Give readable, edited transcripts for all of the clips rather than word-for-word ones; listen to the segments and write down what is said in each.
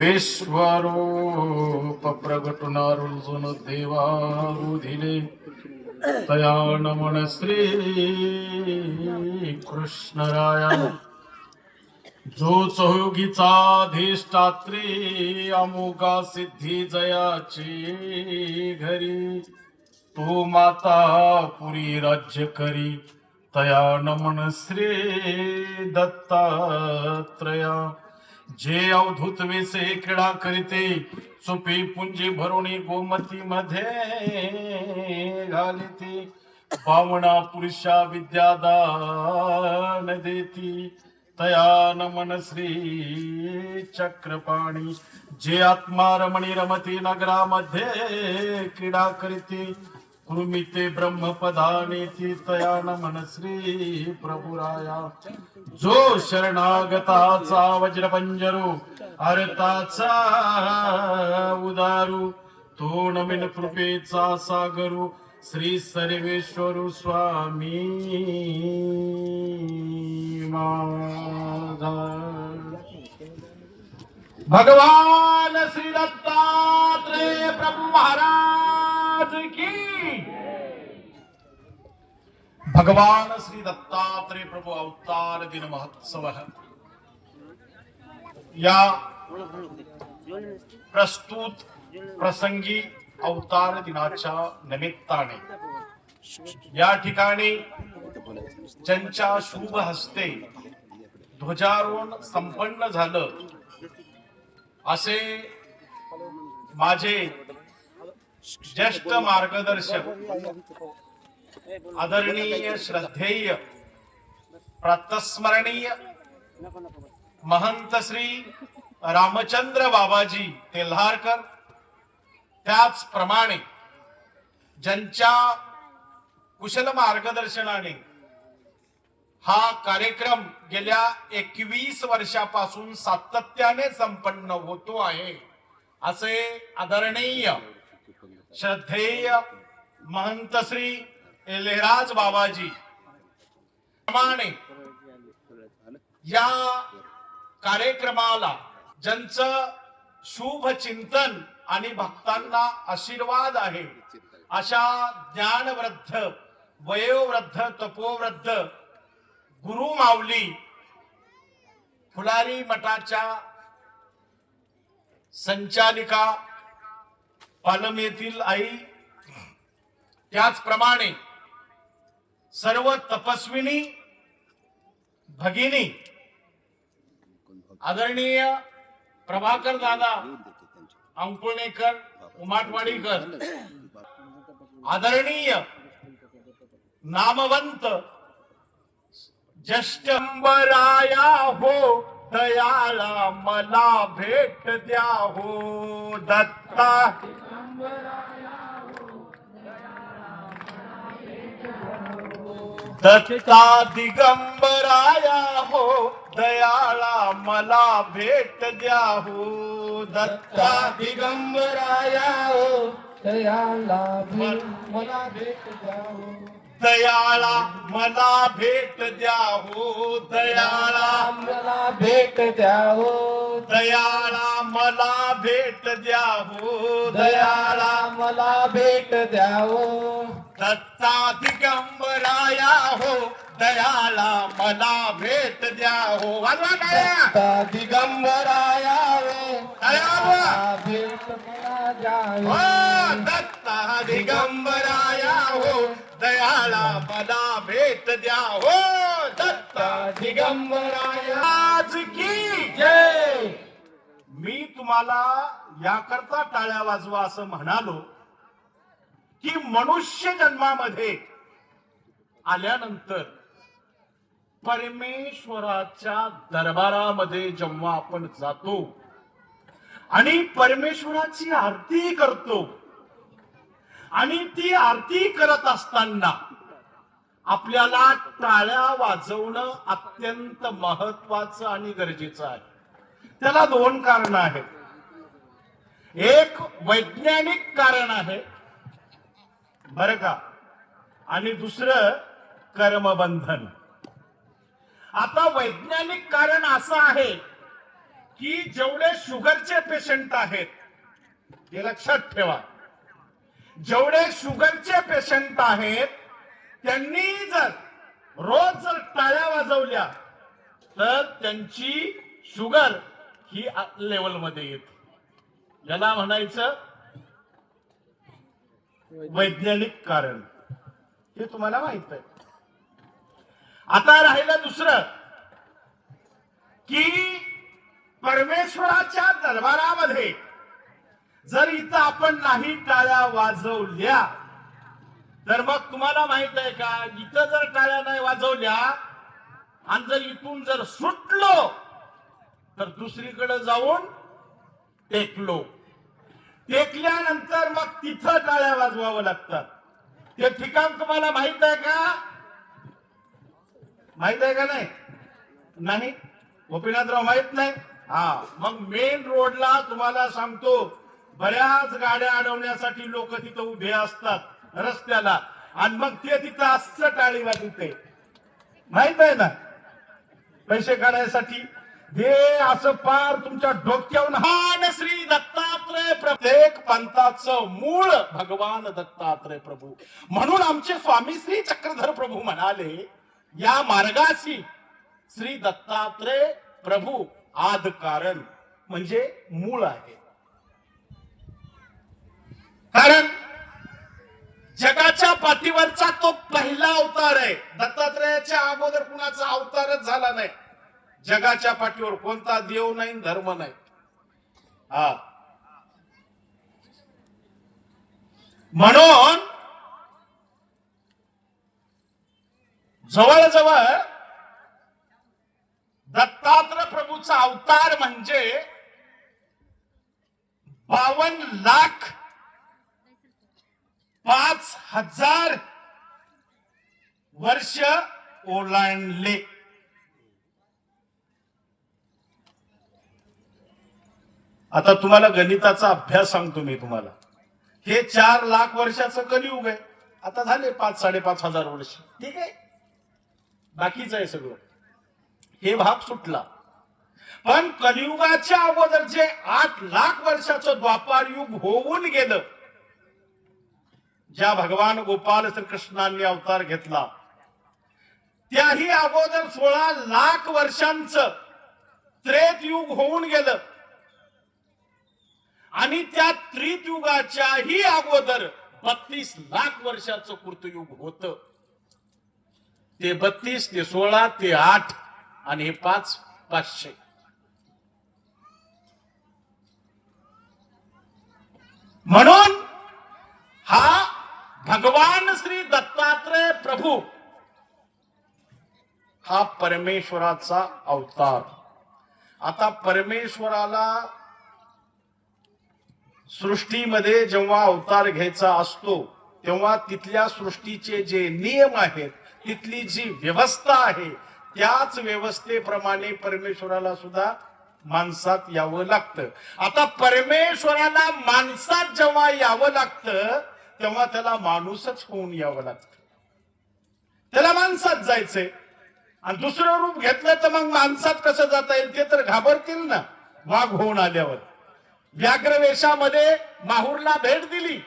विश्वरूप प्रगटून अर्जुन देवारुधिले तया नमन श्री कृष्णराया जो चौगीचा अधिष्ठात्री अमुका सिद्धी जयाची घरी तू माता पुरी राज्य करी तया नमन श्री दत्तात्रया जे अवधूत वेसे क्रीडा करीते सुपी पुंजी भरुणी गोमती मध्ये घालिते बावणा पुरुषा विद्यादान देती तया नमन श्री चक्रपाणी जे आत्मा रमणी रमती नगरामध्ये क्रीडा करीते कुर्मिते ब्रह्मपदानेती तया नमन श्री प्रभुराया जो शरणागताचा वज्रपंजरू अरताचा उदारू तो नमिन कृपेचा सागरू श्री सर्वेश्वरू स्वामी माझा भगवान श्री दत्तात्रेय प्रभु महाराज की भगवान श्री दत्तात्रेय प्रभु अवतार दिन महोत्सव या प्रस्तुत प्रसंगी अवतार दिनाच्या निमित्ताने या ठिकाणी ज्यांच्या शुभ हस्ते ध्वजारोहण संपन्न झालं असे माझे ज्येष्ठ मार्गदर्शक आदरणीय श्रद्धेय प्रातस्मरणीय महंत श्री रामचंद्र बाबाजी तेल्हारकर त्याचप्रमाणे ज्यांच्या कुशल मार्गदर्शनाने हा कार्यक्रम गेल्या 21 वर्षापासून सातत्याने संपन्न होतो आहे असे आदरणीय श्रद्धेय महंत श्री एलेराज बाबाजी प्रमाणे या कार्यक्रमाला ज्यांचं शुभ चिंतन आणि भक्तांना आशीर्वाद आहे अशा ज्ञानवृद्ध वयोवृद्ध तपोवृद्ध गुरु माऊली फुलारी मठाच्या संचालिका पालम येथील आई त्याचप्रमाणे सर्व तपस्विनी भगिनी आदरणीय प्रभाकर दादा अंकुळनेकर उमाटवाडीकर आदरणीय नामवंत जष्टंबराया हो दयाला मला भेट द्या हो दत्ता दत्ता दिगंबराया हो दयाळा मला भेट द्या हो दत्ता दिगंबराया हो दयाळा मला भेट द्या हो दयाळा मला भेट द्या हो दयाळा मला भेट द्या हो दयाळा मला भेट द्या हो दयाळा मला भेट द्या हो दत्ता दिगंबराया हो दयाला मला भेट द्या हो दत्ता दिगंबराया हो दयाला भेट मला द्या हो दत्ता दिगंबराया हो दयाला मला भेट द्या हो दत्ता दिगंबराया आज की जय. मी तुम्हाला याकरता टाळ्या वाजवा असं म्हणालो की मनुष्य जन्मामध्ये आल्यानंतर परमेश्वराच्या दरबारामध्ये जेव्हा आपण जातो आणि परमेश्वराची आरती करतो आणि ती आरती करत असताना आपल्याला टाळ्या वाजवणं अत्यंत महत्वाचं आणि गरजेचं आहे. त्याला दोन कारण आहेत. एक वैज्ञानिक कारण आहे बरं का, आणि दुसरं कर्मबंधन. आता वैज्ञानिक कारण असं आहे की जेवढे शुगरचे पेशंट पेशंट आहेत हे लक्षात ठेवा. जेवढे शुगरचे पेशंट आहेत त्यांनी जर रोज जर टाळ्या वाजवल्या तर त्यांची शुगर ही लेवलमध्ये येते. याला म्हणायचं वैज्ञानिक कारण. हे तुम्हाला माहित आहे. आता राहिलं दुसरं की परमेश्वराच्या दरबारामध्ये जर इथं आपण नाही टाळ्या वाजवल्या तर मग तुम्हाला माहित आहे का, इथं जर टाळ्या नाही वाजवल्या आणि जर इथून जर सुटलो तर दुसरीकडे जाऊन टेकलो. टेकल्यानंतर मग तिथं टाळ्या वाजवावं लागतात. ते ठिकाण तुम्हाला माहित आहे का? माहित आहे का नाही? नाही गोपीनाथराव माहित नाही. हा, मग मेन रोडला तुम्हाला सांगतो बऱ्याच गाड्या अडवण्यासाठी लोक तिथं उभे असतात रस्त्याला आणि मग ते तिथं असं टाळी वाजवते. माहित आहे ना? पैसे काढायसाठी हे असं पार तुमच्या डोक्यावरून. हा, श्री दत्तात्रय प्रत्येक पंथाचं मूळ भगवान दत्तात्रय प्रभू. म्हणून आमचे स्वामी श्री चक्रधर प्रभू म्हणाले या मार्गाशी श्री दत्तात्रय प्रभू आद कारण म्हणजे मूळ आहे. कारण जगाच्या पाठीवरचा तो पहिला अवतार आहे. दत्तात्रयाच्या अगोदर कुणाचा अवतारच झाला नाही. जगाच्या पाठीवर कोणता देव नाही, धर्म नाही. हा, म्हणून जवळजवळ दत्तात्रय प्रभूचा अवतार म्हणजे 52,05,000 वर्ष ओलांडले. आता तुम्हाला गणिताचा अभ्यास सांगतो मी तुम्हाला. हे 4 लाख वर्षाचं कलियुग आहे. आता झाले 5-5.5 वर्ष. ठीक आहे, बाकीच आहे सगळं. हे भाग सुटला. पण कलियुगाच्या अगोदर जे 8 लाख वर्षाचं द्वापार युग होऊन गेलं, ज्या भगवान गोपाल श्रीकृष्णांनी अवतार घेतला त्याही अगोदर 16 लाख वर्षांचं त्रेतयुग होऊन गेलं आणि त्या त्रियुगाच्याही अगोदर 32 लाख वर्षाचं कृतयुग होतं. ते 32, ते 16, ते 8 आणि हे 5, 500. म्हणून हा भगवान श्री दत्तात्रय प्रभू हा परमेश्वराचा अवतार. आता परमेश्वराला सृष्टीमध्ये जेव्हा अवतार घ्यायचा असतो तेव्हा तिथल्या सृष्टीचे जे नियम आहेत, तिथली जी व्यवस्था आहे, त्याच व्यवस्थेप्रमाणे परमेश्वराला सुद्धा माणसात यावं लागतं. आता परमेश्वराला माणसात जेव्हा यावं लागतं तेव्हा त्याला माणूसच होऊन यावं लागतं. त्याला माणसात जायचंय आणि दुसरं रूप घेतलं तर मग माणसात कसं जाता येईल? ते तर घाबरतील ना वाघ होऊन आल्यावर. व्याघ्र वेशामध्ये माहूरला भेट दिली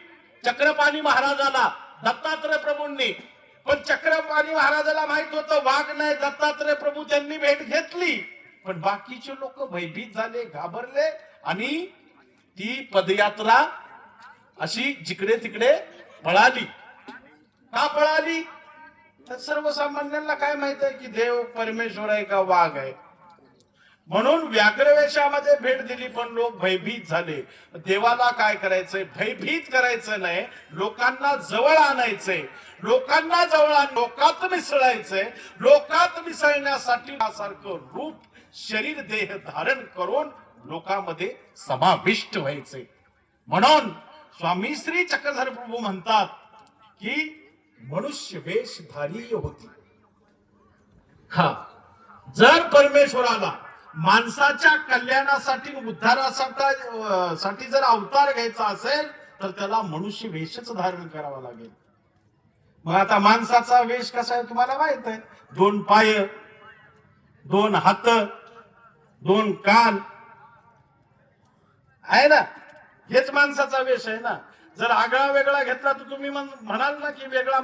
चक्रपाणी महाराजाला दत्तात्रय प्रभूंनी. पण चक्रपाणी महाराजाला माहित होतं वाघ नाही, दत्तात्रय प्रभू त्यांनी भेट घेतली. पण बाकीचे लोक भयभीत झाले, घाबरले आणि ती पदयात्रा अशी जिकडे तिकडे पळाली. का पळाली? तर सर्वसामान्यांना काय माहित आहे की देव परमेश्वर आहे का वाघ आहे. म्हणून व्याघ्रवेशामध्ये भेट दिली पण लोक भयभीत झाले. देवाला काय करायचंय? भयभीत करायचं नाही, लोकांना जवळ आणायचंय. लोकांना जवळ लोकात मिसळायचंय. लोकात मिसळण्यासाठी सारखं रूप शरीर देह धारण करून लोकांमध्ये समाविष्ट व्हायचे. म्हणून स्वामी श्री चक्रधर प्रभू म्हणतात की मनुष्य वेशधारी होती. हा, जर परमेश्वराला माणसाच्या कल्याणासाठी उद्धारासाठी जर अवतार घ्यायचा असेल तर त्याला मनुष्य वेशच धारण करावा लागेल. मग आता माणसाचा वेश कसा आहे तुम्हाला माहित आहे. 2 पाय, 2 हात, 2 कान आहे ना, हेच माणसाचा वेश आहे ना. जर आगळा वेगळा घेतला तर तुम्ही म्हणाल ना की वेगळा